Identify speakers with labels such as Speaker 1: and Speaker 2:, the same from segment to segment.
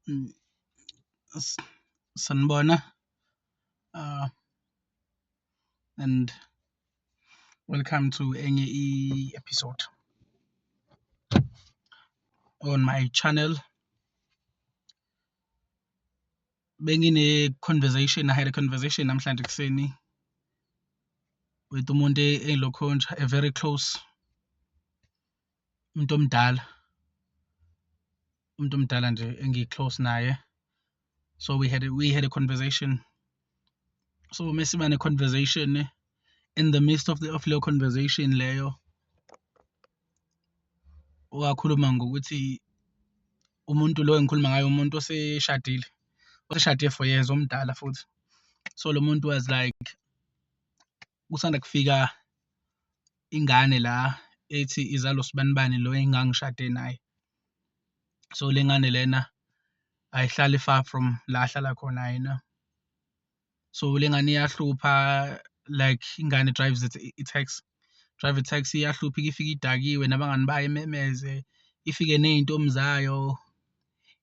Speaker 1: Mm, Sanibona, and welcome to enye episode on my channel. I had a conversation namhlanje kuseni with umuntu engilokhunja, a very close, umuntu omdala nje engi-close naye. So we had a conversation. So mesiba ne-conversation, in the midst of leyo conversation leyo wakhuluma ngokuthi umuntu lo engikhuluma ngayo umuntu oseshadile for years, omdala futhi. So lo muntu was like, kusanda kufika ingane la ethi izalo sibanibani lo engangishade naye. So le ngane lena ayihlali far from la ahlala khona yena. So le ngane iyahlupha, like ingane drive i-taxi iyahlupha, ifike idakiwe, nabangani bayo imemeze, ifike ney'ntombi zayo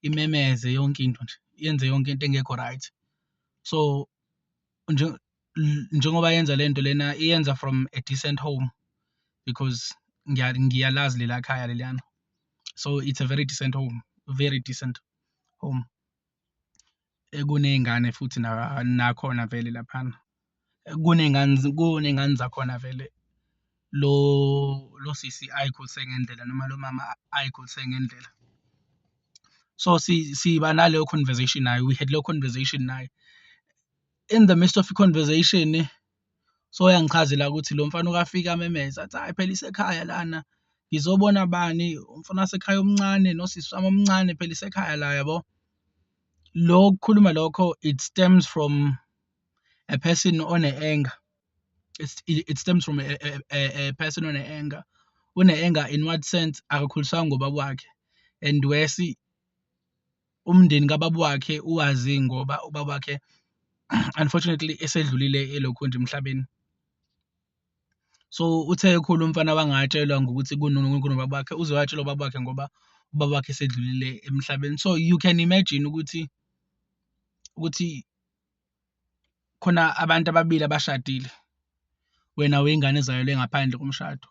Speaker 1: imemeze, yonke into nje, yenze yonke into engekho right. So njengoba yenza lento lena, iyenza from a decent home, because ngiyalazi lela khaya leliyana. So it's a very decent home, kuney'ngane futhi nakhona vele laphana, kuney'ngane zakhona vele. Lo sisi ayikhulise ngendlela, noma lo mama ayikhulise ngendlela. So siba naleyo conversation naye, we had leyo conversation naye. In the midst of i-conversation, so yangichazela ukuthi lo mfana ukafika amemeza athi, hayi phela isekhaya lana, ngizobona bani, umfana wasekhaya omncane nosisi wami omncane, phela isekhaya la, yabo. Kukhuluma lokho, it stems from a person on anger. It stems from a person on anger. Une-anger in what sense? Akakhuliswanga ngobaba wakhe, and wesi umndeni kababa wakhe uwazi ngoba ubaba wakhe unfortunately esedlulile elokhunja emhlabeni. So uthe ekhula umfana wangatshelwa ngokuthi kunobaba wakhe, uzowatshelwa ubaba wakhe ngoba ubaba wakhe esedlulile emhlabeni. So you can imagine ukuthi khona abantu ababili abashadile, wena wey'ngane zayelwe ngaphandle komshado,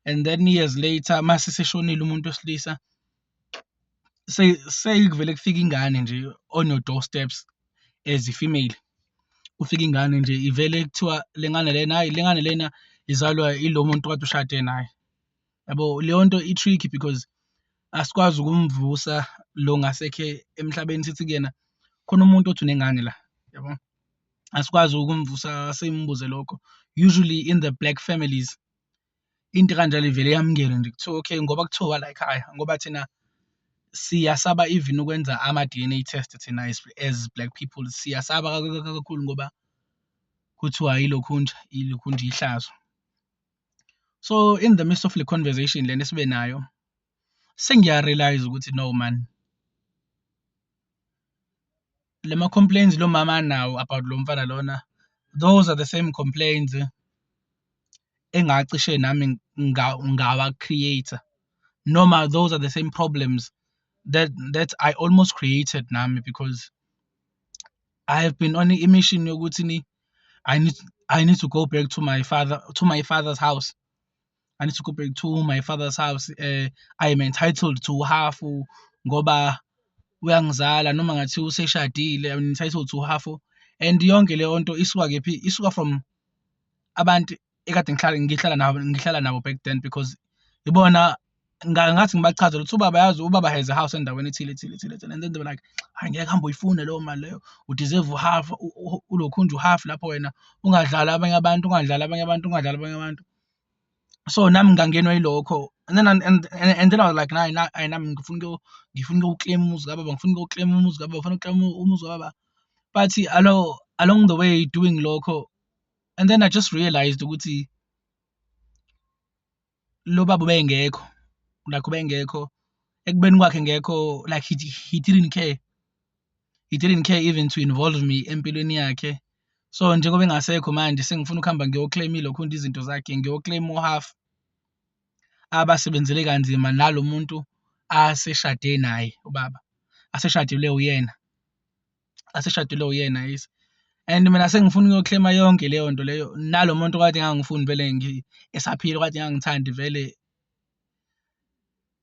Speaker 1: and then years later mase seshonile umuntu wesilisa, sekuvele kufika ingane nje on your doorsteps as a female. Kufika ingane nje ivele kuthiwa le ngane lena izalwa ilo muntu kade ushade naye, yabo. Leyo nto i-tricky because asikwazi ukumvusa lo ngasekhe emhlabeni, sithi kuyena khona umuntu othi unengane la, yabo. Asikwazi ukumvusa simbuze lokho. Usually in the black families into kanjalo ivele yamukele nje, kuthiwa okay, ngoba kuthiwa la ekhaya, ngoba thina siyasaba even ukwenza ama-DNA test thina as black people, siyasaba kakhulu ngoba kuthiwa ilokhunja ihlazo. So in the midst of the conversation lena sibe nayo, sengiya-realize ukuthi no man, lema complaints lo mama nawo about lo mfana lona, those are the same complaints engacishe nami ngawa-creator, noma those are the same problems that I almost created nami, because I have been on a mission yokuthi I need to go back to my father's house. I need to go back to my father's house. I am entitled to half ngoba uyangizala, noma ngathi useshadile, I'm entitled to half. And yonke leyo nto isuka kephi? Isuka from abantu ekade ngihlala nabo back then, because ibona ngathi ngibachazela ukuthi ubaba, yazi ubaba has a house endaweni ethile, and then they were like, hayi ngeke hambe uyifune leyo mali leyo, udeserve half, ulokhunja half lapho, wena ungadlala abanye abantu. So nami ngangenwa yilokho, and then I was like, nami ngifuna ukuclaim umuzi kababa, ngifuna ukuclaim umuzi kababa. But along the way doing lokho, and then I just realized ukuthi lo baba ubengekho, ekubeni kwakhe ngekho, like he didn't care even to involve me empilweni yakhe. So njengoba engasekho manje, sengifuna ukuhamba ngiyoclaim ilokhunja izinto zakhe, ngiyoclaim half abasebenzele kanzima nalo muntu aseshade naye ubaba. aseshadile yis. And mina sengifuna ukuyoclaima yonke leyo nto leyo, nalo muntu kade ngangifuni vele esaphila, kade ngangithandi vele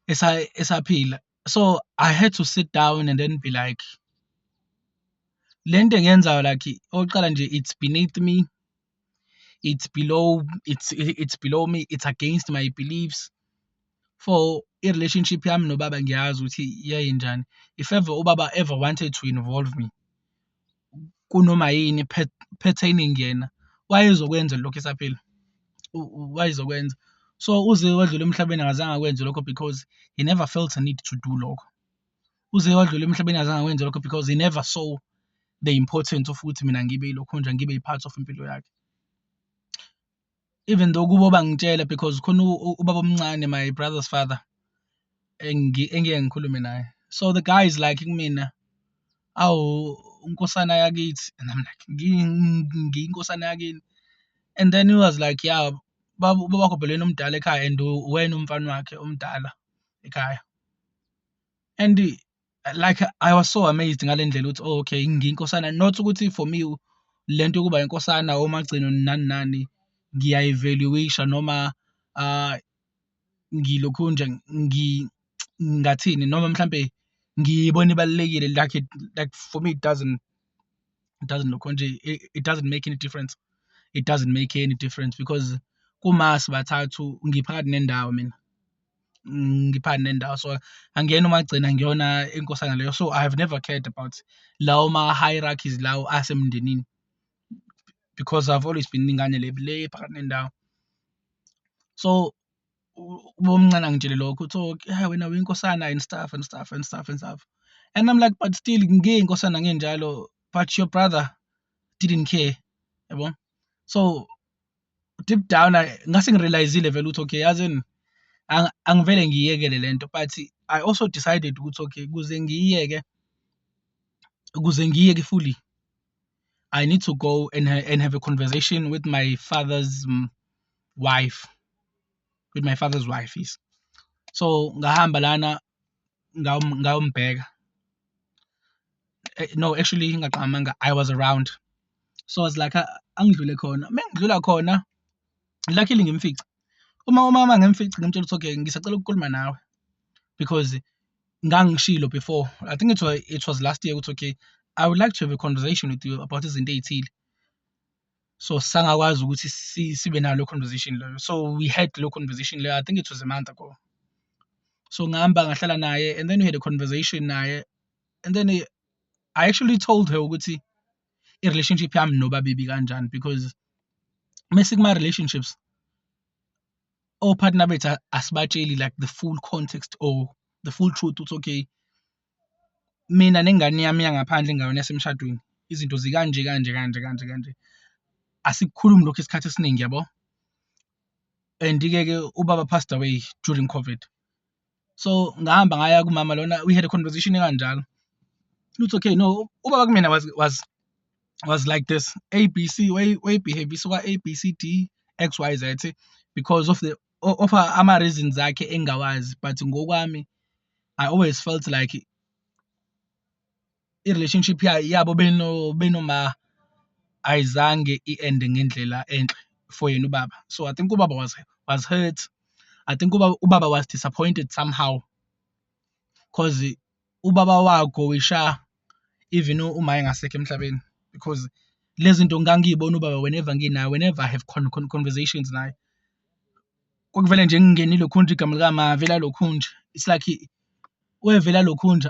Speaker 1: esaphila. So I had to sit down and then be like, lento engiyenzayo like oqala nje, it's beneath me, it's below me, it's against my beliefs. For i-relationship yami nobaba ngiyazi ukuthi yayinjani. If ever ubaba ever wanted to involve me kunoma yini pertaining yena, wayezokwenza lokho esaphila, wayezokwenza. So uze wadlula emhlabeni akazange akwenze lokho because he never felt a need to do lokho. Uze wadlula emhlabeni akazange akwenze lokho because he never saw the importance of ukuthi mina ngibe lokho nje, ngibe part of impilo yakhe. Even though kubo bangitshela because khona ubaba omncane, my brother's father, engike ngikhulume naye. So the guy is like kumina, awu unkosana yakithi, and I'm like ngiyinkosana yakini. And then he was like, yeah, babakho belweni omdala ekhaya and wena umfana wakhe omdala ekhaya. And like I was so amazed ngale ndlela ukuthi oh, okay ngiyinkosana, not ukuthi for me lento yokuba inkosana omagcino nani nani ngiyayivaluation noma ngilokhu nje ngathini, noma mhlambe ngiyibona ibalekile, like for me it doesn't lokho nje, it doesn't make any difference. It doesn't make any difference because kuma sibathathu ngiphakathi nendawo mina, ngiphakathi nendawo, so angiyena umagcina ngiyona inkosana leyo. So I have never cared about lawo ma hierarchies lawo asemndenini because I've always been ingane le phakathi nendawo. So ubomncane angitshele lokho uthi oh wena uyinkosana and stuff. And I'm like, but still ngiyinkosana ngenjalo, but your brother didn't care, yabo. So deep down ngase ngirealizile vele ukuthi okay yazini angivele ngiyekele lento, but I also decided ukuthi okay kuze ngiyeke fully, I need to go and have a conversation with my father's wife, is. So ngahamba lana ngayombheka. No, actually ngaqamanga, I was around. So I was like angidlule khona. Mengidlula khona luckily ngimfica. Uma ngimfica ngimtshela ukuthi okay ngisacela ukukhuluma nawe because ngangishilo before. I think it was last year ukuthi okay I would like to have a conversation with you about izinto ezithile. So sangakwazi ukuthi sibe nalo conversation leyo. So we had lo conversation leyo, I think it was a month ago. So ngahamba ngahlala naye and then we had a conversation naye, and then I actually told her ukuthi i-relationship yami nobaba ibi kanjani, because mase kuma relationships partner bethu asibatsheli like the full context or the full truth ukuthi okay mina nengane yami yangaphandle engaweni yasemshadweni izinto kanje asikukhulumi lokho isikhathi esiningi, yabo. And ke ubaba passed away during COVID. So ngahamba ngaya kumama lona, we had a conversation kanjalo. It's okay, no, ubaba kumina was like this, ABC way behavior, so ABCD XYZ because of ama reasons zakhe engawazi. But ngokwami I always felt like i-relationship yabo benoma ayizange i-ende ngendlela enhle for yena ubaba. So I think ubaba was hurt. I think ubaba was disappointed somehow because ubaba wakho wisha even uma engasekho emhlabeni, because lezi zinto ngangiyibona ubaba whenever I have conversations naye kokuvela nje ngingenile lokhunje igama lika vela lokhunje, it's like wevela lokhunje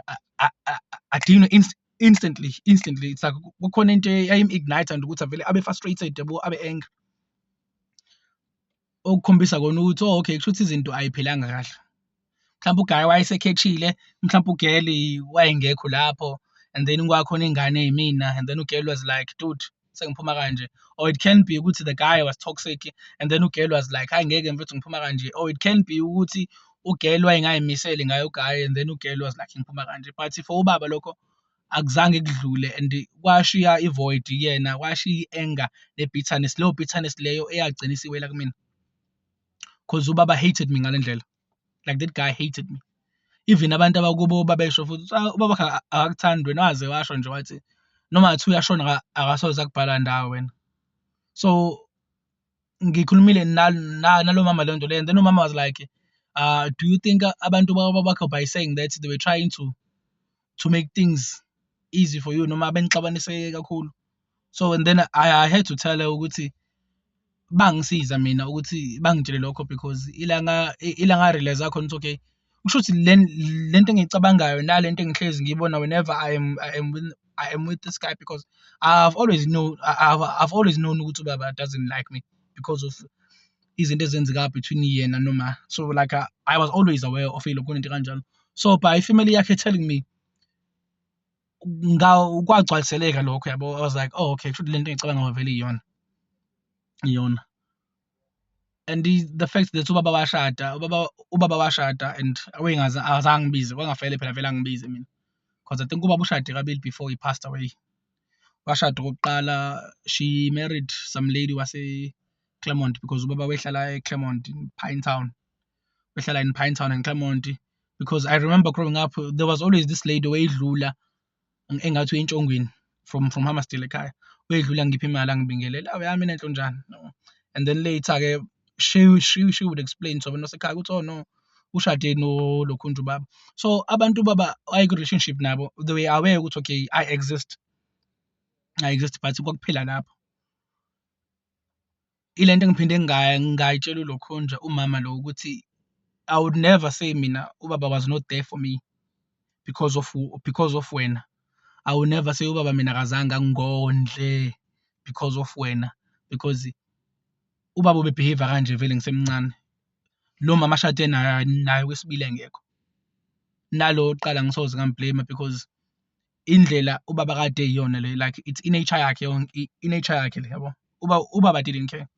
Speaker 1: adinwe instantly. It's like kukhona into eyim-ignite and ukuthi avele abe frustrated, yabo, abe angry, okukhombisa kona ukuthi oh okay kusho ukuthi izinto ayiphelanga kahle. Mhlawumbe uguy wayesekhethile, mhlawumbe ugirl wayengekho lapho, and then kwakhona ingane eyimina, and then ugirl was like dude sengiphuma kanje. Or it can be ukuthi the guy was toxic and then ugirl was like hayi ngeke mfethu ngiphuma kanje. Or it can be ukuthi ugirl wayengayimisele ngayo uguy and then ugirl was like ngiphuma kanje. But for ubaba lokho akuzange kudlule and kwashiya i-void yena, kwashiya i-anger ne-bitterness, leyo bitterness leyo eyagcina isiwela kumina because ubaba hated me ngale ndlela. Like that guy hated me. even abantu abakubo babesho futhi ubaba akakuthandi wena, waze washo nje wathi noma ngathi uyashona akasoze akubhala ndawo wena. So ngikhulumile nalo mama le nto le, and then umama was like, do you think abantu bakho by saying that they were trying to make things easy for you noma benixabanise kakhulu? So and then I had to tell her ukuthi bangisiza mina ukuthi bangitshele lokho because ilanga realize khona ukuthi okay, kusho ukuthi lento engiyicabangayo nalento engihlezi ngiyibona whenever I am with this guy, because I've always known ukuthi ubaba doesn't like me because of izinto ezenzeka between yena noma. So like I was always aware of ilokho into kanjalo. So by family yakhe telling me kwagcwaliseleka lokho yabo, I was like, oh okay, kusho lento engicabanga vele iyona. And the fact that ubaba washada and azange ngibize, kwangafele phela vele angibize mina, because I think ubaba ushade kabili before he passed away. Washada okokuqala, she married some lady wase Claremont, because ubaba wehlala eClaremont in Pinetown. Wehlala in Pinetown and Claremont, because I remember growing up there was always this lady wayedlula engathi uyintshongweni from Hammersdale ekhaya, wayedlula ngiphi imali angibingelele, awu yami nenhlo njani, no. And then later ke she would explain to abantu basekhaya ukuthi oh no, ushade no lokhunja ubaba. So abantu baba ayikho relationship nabo, they were aware ukuthi okay, I exist but kwakuphela lapho. Ilento engiphinde ngayitshela ulokhunja umama lo ukuthi I would never say mina ubaba was not there for me because of wena. I would never say ubaba mina akazange angondle because of wena, because ubaba ubebehave kanje vele ngisemncane. Lo mama ashade naye wesibili engekho, nalo oqala ngisoze ngamblame because indlela ubaba kade iyona le, like it's inature yakhe le yabo. Ubaba didn't care.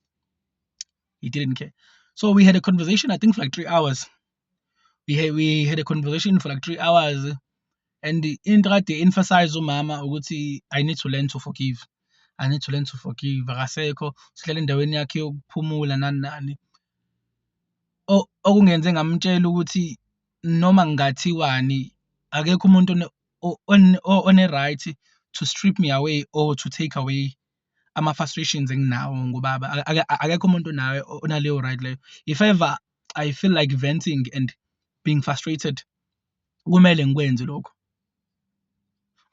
Speaker 1: He didn't care. So we had a conversation, I think for like 3 hours. We had a conversation for like 3 hours, and into kade emphasize umama ukuthi I need to learn to forgive. Akasekho, sihlala endaweni yakhe yokuphumula nani. Okungenze ngamtshela ukuthi noma ngingathiwani, akekho umuntu one right to strip me away or to take away ama frustrations enginawo ngobaba. Akekho umuntu nawe onaleyo right leyo. If ever I feel like venting and being frustrated, kumele ngikwenze lokho,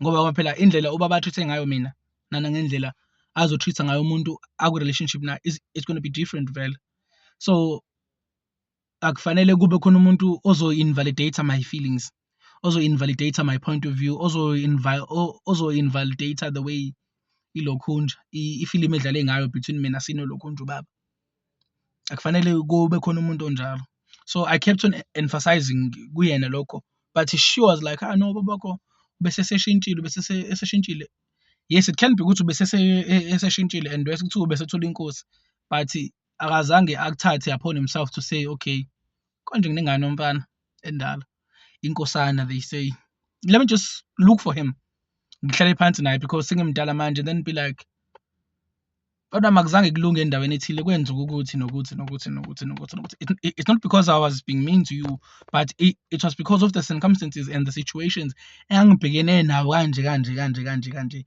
Speaker 1: ngoba phela indlela ubaba atreat ngayo mina ngendlela azotreat ngayo umuntu aku relationship na it's going to be different vele. So akufanele kube khona umuntu ozo-invalidate my feelings, ozo-invalidate my point of view, ozo-invalidate the way ilokhunja ifilimu edlale ngayo between mina sinolokhunja ubaba. Akufanele kube khona umuntu onjalo. So I kept on emphasizing kuyena lokho, but she was like, no babakho ubeseshintshile. Yes, it can be ukuthi ubeseshintshile and bese kuthiwa ubesethola inkosi, but akazange akuthathe upon himself to say okay, konje nginengane umfana endala, inkosana they say, let me just look for him, ngihlale phansi naye because sengimdala manje, then be like, kodwa makuzange kulunge endaweni ethile, kwenza ukuthi nokuthi. It's not because I was being mean to you, but it was because of the circumstances and the situations engibhekene nawo kanje.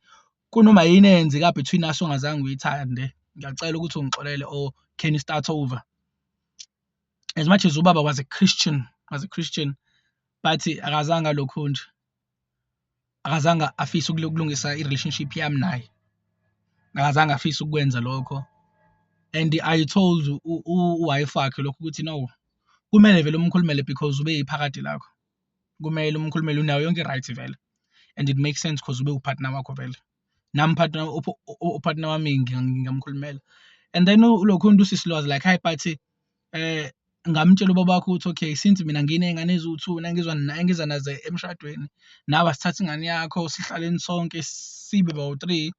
Speaker 1: Kunoma yini eyenzeka between us ongazange uyithande, ngiyacela ukuthi ungixolele, or can you start over? As much as ubaba was a Christian, but akazange lokhunja, akazange afisa ukulungisa i-relationship yami naye, akazange afisa ukwenza lokho. And I told uwife wakhe lokho ukuthi no, kumele vele umkhulumele because ube iphakade lakho, kumele umkhulumele, unayo yonke right vele, and it makes sense because ube upartner wakho vele, nami upartner wami ngingamkhulumela. And then ulokhunja usisi was like, hi but ngamtshela ubaba wakho ukuthi okay, since mina nginey'ngane eziwu-2 engiza nazo emshadweni, nawe asithathe ingane yakho sihlaleni sonke sibe bawu-3.